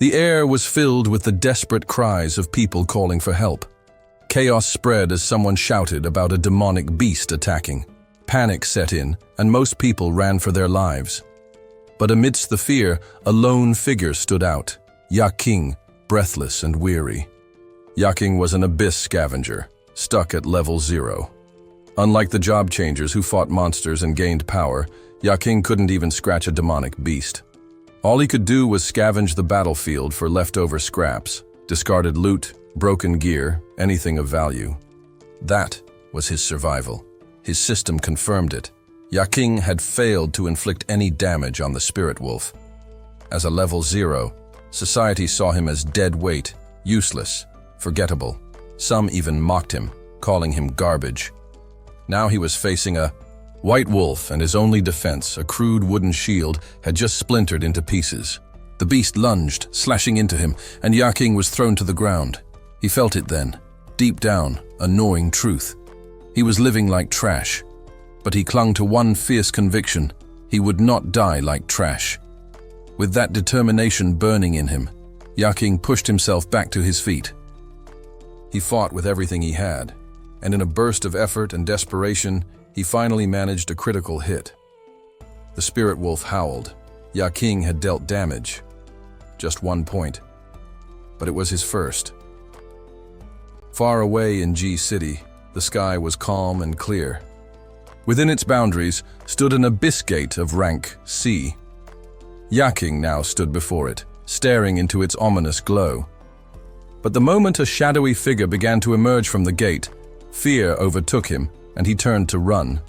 The air was filled with the desperate cries of people calling for help. Chaos spread as someone shouted about a demonic beast attacking. Panic set in, and most people ran for their lives. But amidst the fear, a lone figure stood out, Yaking, breathless and weary. Yaking was an abyss scavenger, stuck at level 0. Unlike the job changers who fought monsters and gained power, Yaking couldn't even scratch a demonic beast. All he could do was scavenge the battlefield for leftover scraps, discarded loot, broken gear, anything of value. That was his survival. His system confirmed it. Yaking had failed to inflict any damage on the spirit wolf. As a level 0, society saw him as dead weight, useless, forgettable. Some even mocked him, calling him garbage. Now he was facing a white wolf, and his only defense, a crude wooden shield, had just splintered into pieces. The beast lunged, slashing into him, and Yaking was thrown to the ground. He felt it then, deep down, a gnawing truth. He was living like trash, but he clung to one fierce conviction: he would not die like trash. With that determination burning in him, Yaking pushed himself back to his feet. He fought with everything he had, and in a burst of effort and desperation, he finally managed a critical hit. The spirit wolf howled. Yaking had dealt damage. Just 1 point. But it was his first. Far away in G City, the sky was calm and clear. Within its boundaries stood an abyss gate of rank C. Yaking now stood before it, staring into its ominous glow. But the moment a shadowy figure began to emerge from the gate, fear overtook him, and he turned to run.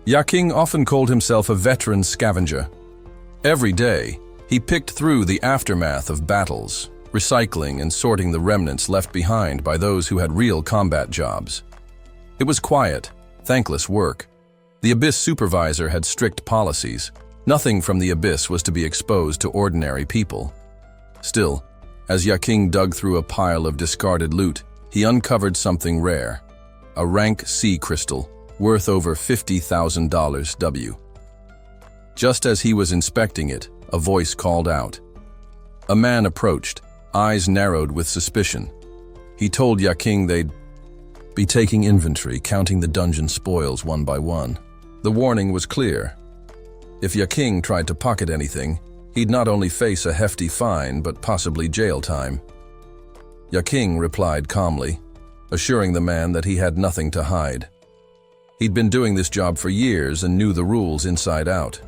Yaking often called himself a veteran scavenger. Every day, he picked through the aftermath of battles, recycling and sorting the remnants left behind by those who had real combat jobs. It was quiet, thankless work. The Abyss supervisor had strict policies. Nothing from the Abyss was to be exposed to ordinary people. Still, as Yaking dug through a pile of discarded loot, he uncovered something rare. A rank C crystal, worth over $50,000 W. Just as he was inspecting it, a voice called out. A man approached, eyes narrowed with suspicion. He told Yaking they'd be taking inventory, counting the dungeon spoils one by one. The warning was clear. If Yaking tried to pocket anything, he'd not only face a hefty fine, but possibly jail time. Yaking replied calmly, assuring the man that he had nothing to hide. He'd been doing this job for years and knew the rules inside out.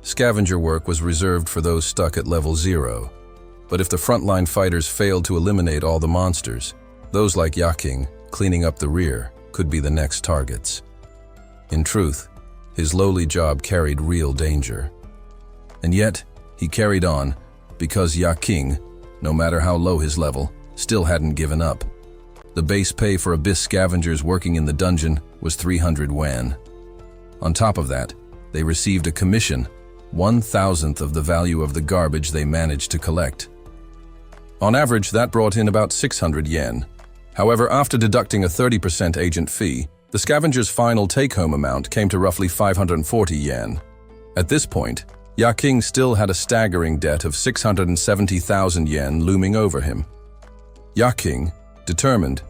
Scavenger work was reserved for those stuck at level 0, but if the frontline fighters failed to eliminate all the monsters, those like Yaking, cleaning up the rear, could be the next targets. In truth, his lowly job carried real danger. And yet, he carried on, because Yaking, no matter how low his level, still hadn't given up. The base pay for Abyss scavengers working in the dungeon was 300 wan. On top of that, they received a commission, 1/1000th of the value of the garbage they managed to collect. On average, that brought in about 600 yen. However, after deducting a 30% agent fee, the scavenger's final take-home amount came to roughly 540 yen. At this point, Yaking still had a staggering debt of 670,000 yen looming over him. Yaking, determined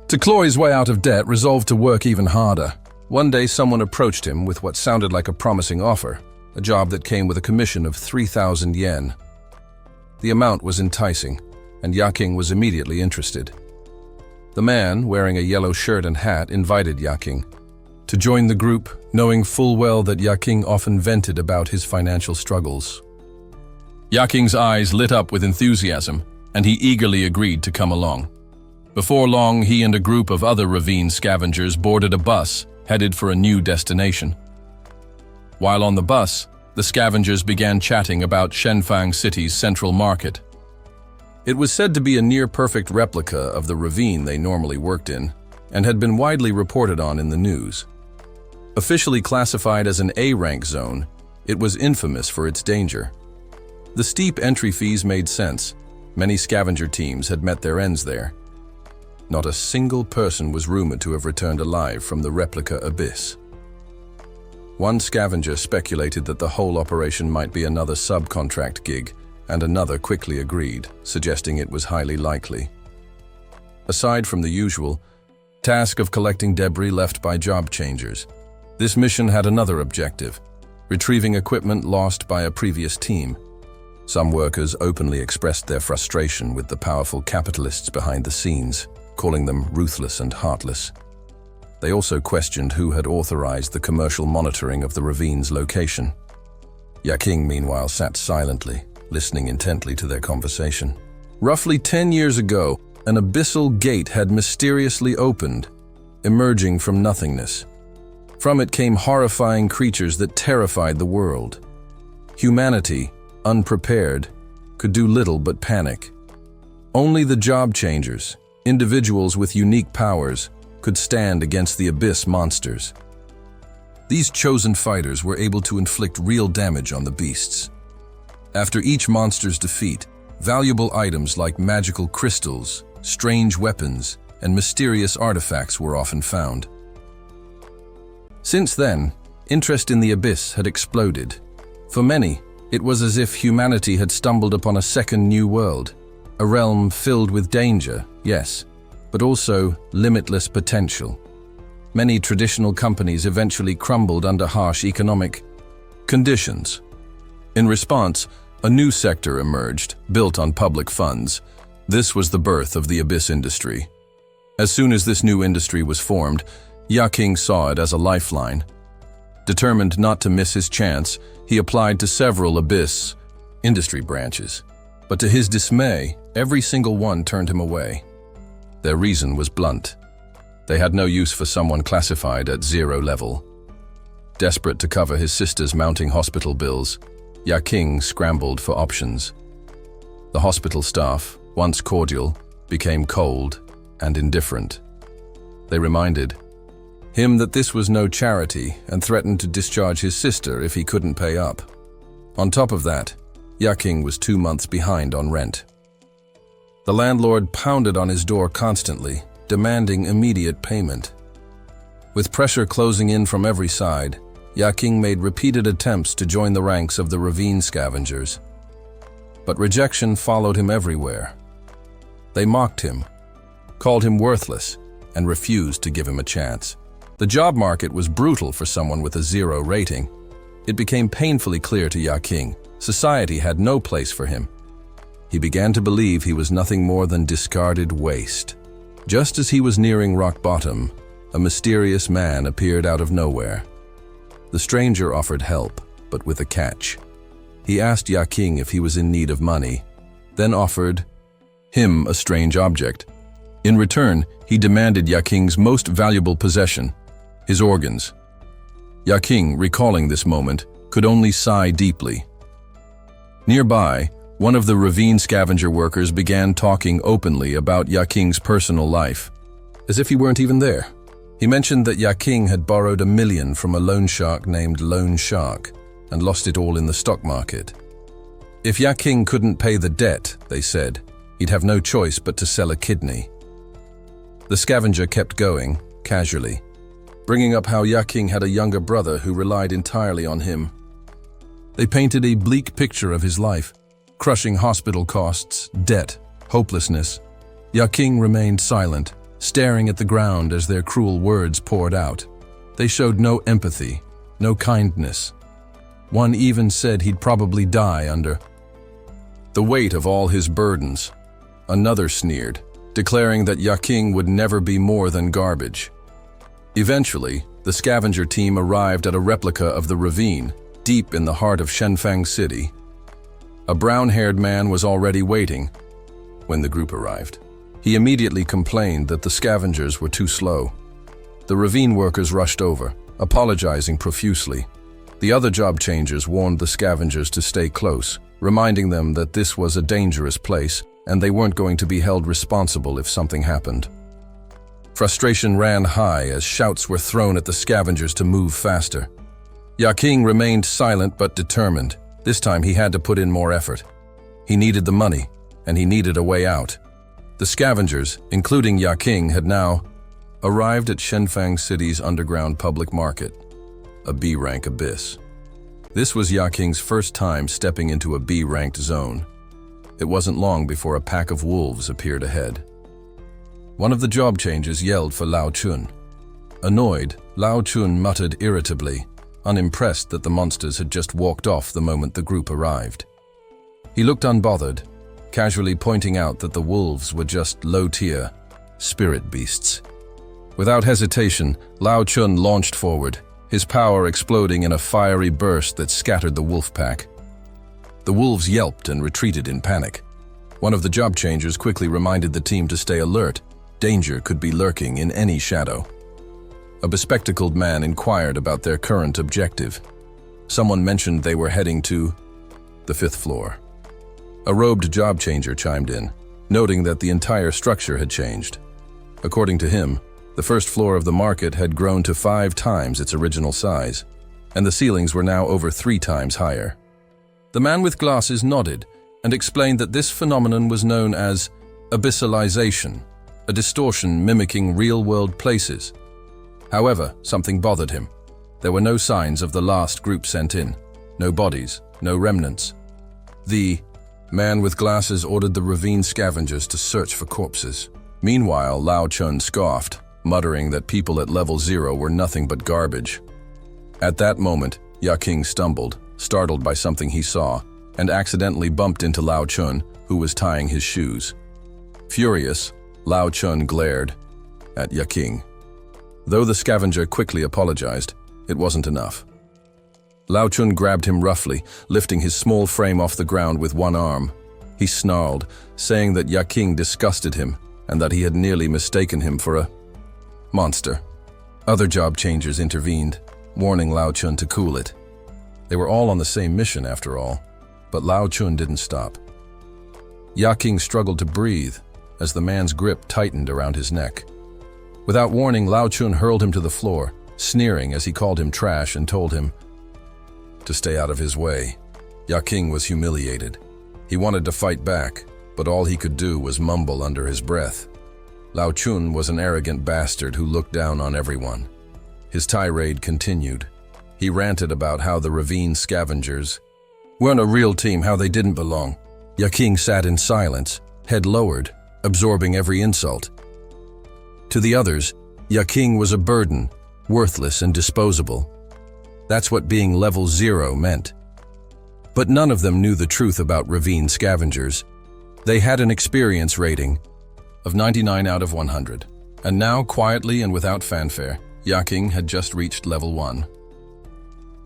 to claw his way out of debt, resolved to work even harder. One day someone approached him with what sounded like a promising offer, a job that came with a commission of 3,000 yen. The amount was enticing, and Yaking was immediately interested. The man, wearing a yellow shirt and hat, invited Yaking to join the group, knowing full well that Yaking often vented about his financial struggles. Yaking's eyes lit up with enthusiasm, and he eagerly agreed to come along. Before long, he and a group of other ravine scavengers boarded a bus headed for a new destination. While on the bus, the scavengers began chatting about Shenfang City's central market. It was said to be a near-perfect replica of the ravine they normally worked in, and had been widely reported on in the news. Officially classified as an A-rank zone, it was infamous for its danger. The steep entry fees made sense. Many scavenger teams had met their ends there. Not a single person was rumored to have returned alive from the replica Abyss. One scavenger speculated that the whole operation might be another subcontract gig, and another quickly agreed, suggesting it was highly likely. Aside from the usual task of collecting debris left by job changers, this mission had another objective: retrieving equipment lost by a previous team. Some workers openly expressed their frustration with the powerful capitalists behind the scenes, calling them ruthless and heartless. They also questioned who had authorized the commercial monitoring of the ravine's location. Yaking, meanwhile, sat silently, listening intently to their conversation. Roughly 10 years ago, an abyssal gate had mysteriously opened, emerging from nothingness. From it came horrifying creatures that terrified the world. Humanity, unprepared, could do little but panic. Only the job changers, individuals with unique powers, could stand against the abyss monsters. These chosen fighters were able to inflict real damage on the beasts. After each monster's defeat, valuable items like magical crystals, strange weapons, and mysterious artifacts were often found. Since then, interest in the abyss had exploded. For many, it was as if humanity had stumbled upon a second new world, a realm filled with danger, yes, but also limitless potential. Many traditional companies eventually crumbled under harsh economic conditions. In response, a new sector emerged, built on public funds. This was the birth of the abyss industry. As soon as this new industry was formed, Yaking saw it as a lifeline. Determined not to miss his chance, he applied to several abyss industry branches. But to his dismay, every single one turned him away. Their reason was blunt. They had no use for someone classified at 0 level. Desperate to cover his sister's mounting hospital bills, Yaking scrambled for options. The hospital staff, once cordial, became cold and indifferent. They reminded him that this was no charity and threatened to discharge his sister if he couldn't pay up. On top of that, Yaking was 2 months behind on rent. The landlord pounded on his door constantly, demanding immediate payment. With pressure closing in from every side, Yaking made repeated attempts to join the ranks of the ravine scavengers. But rejection followed him everywhere. They mocked him, called him worthless, and refused to give him a chance. The job market was brutal for someone with a 0 rating. It became painfully clear to Yaking society had no place for him. He began to believe he was nothing more than discarded waste. Just as he was nearing rock bottom, a mysterious man appeared out of nowhere. The stranger offered help, but with a catch. He asked Yaking if he was in need of money, then offered him a strange object. In return, he demanded Yaking's most valuable possession, his organs. Yaking, recalling this moment, could only sigh deeply. Nearby, one of the ravine scavenger workers began talking openly about Yaking's personal life, as if he weren't even there. He mentioned that Yaking had borrowed $1 million from a loan shark named Loan Shark and lost it all in the stock market. If Yaking couldn't pay the debt, they said, he'd have no choice but to sell a kidney. The scavenger kept going, casually, bringing up how Yaking had a younger brother who relied entirely on him. They painted a bleak picture of his life, crushing hospital costs, debt, hopelessness. Yaking remained silent, staring at the ground as their cruel words poured out. They showed no empathy, no kindness. One even said he'd probably die under the weight of all his burdens. Another sneered, declaring that Yaking would never be more than garbage. Eventually, the scavenger team arrived at a replica of the ravine, deep in the heart of Shenfang City. A brown-haired man was already waiting when the group arrived. He immediately complained that the scavengers were too slow. The ravine workers rushed over, apologizing profusely. The other job changers warned the scavengers to stay close, reminding them that this was a dangerous place and they weren't going to be held responsible if something happened. Frustration ran high as shouts were thrown at the scavengers to move faster. Yaking remained silent but determined. This time he had to put in more effort. He needed the money, and he needed a way out. The scavengers, including Yaking, had now arrived at Shenfang City's underground public market, a B-rank abyss. This was Yaking's first time stepping into a B-ranked zone. It wasn't long before a pack of wolves appeared ahead. One of the job changers yelled for Lao Chun. Annoyed, Lao Chun muttered irritably, unimpressed that the monsters had just walked off the moment the group arrived. He looked unbothered, casually pointing out that the wolves were just low-tier spirit beasts. Without hesitation, Lao Chun launched forward, his power exploding in a fiery burst that scattered the wolf pack. The wolves yelped and retreated in panic. One of the job changers quickly reminded the team to stay alert. Danger could be lurking in any shadow. A bespectacled man inquired about their current objective. Someone mentioned they were heading to the 5th floor. A robed job changer chimed in, noting that the entire structure had changed. According to him, the 1st floor of the market had grown to 5 times its original size, and the ceilings were now over 3 times higher. The man with glasses nodded and explained that this phenomenon was known as abyssalization, a distortion mimicking real-world places. However, something bothered him. There were no signs of the last group sent in. No bodies, no remnants. The man with glasses ordered the ravine scavengers to search for corpses. Meanwhile, Lao Chun scoffed, muttering that people at level 0 were nothing but garbage. At that moment, Yaking stumbled, startled by something he saw, and accidentally bumped into Lao Chun, who was tying his shoes. Furious, Lao Chun glared at Yaking. Though the scavenger quickly apologized, it wasn't enough. Lao Chun grabbed him roughly, lifting his small frame off the ground with one arm. He snarled, saying that Yaking disgusted him and that he had nearly mistaken him for a monster. Other job changers intervened, warning Lao Chun to cool it. They were all on the same mission after all, but Lao Chun didn't stop. Yaking struggled to breathe as the man's grip tightened around his neck. Without warning, Lao Chun hurled him to the floor, sneering as he called him trash and told him to stay out of his way. Yaking was humiliated. He wanted to fight back, but all he could do was mumble under his breath. Lao Chun was an arrogant bastard who looked down on everyone. His tirade continued. He ranted about how the ravine scavengers weren't a real team, how they didn't belong. Yaking sat in silence, head lowered, absorbing every insult. To the others, Yaking was a burden, worthless and disposable. That's what being level 0 meant. But none of them knew the truth about ravine scavengers. They had an experience rating of 99 out of 100. And now, quietly and without fanfare, Yaking had just reached level 1.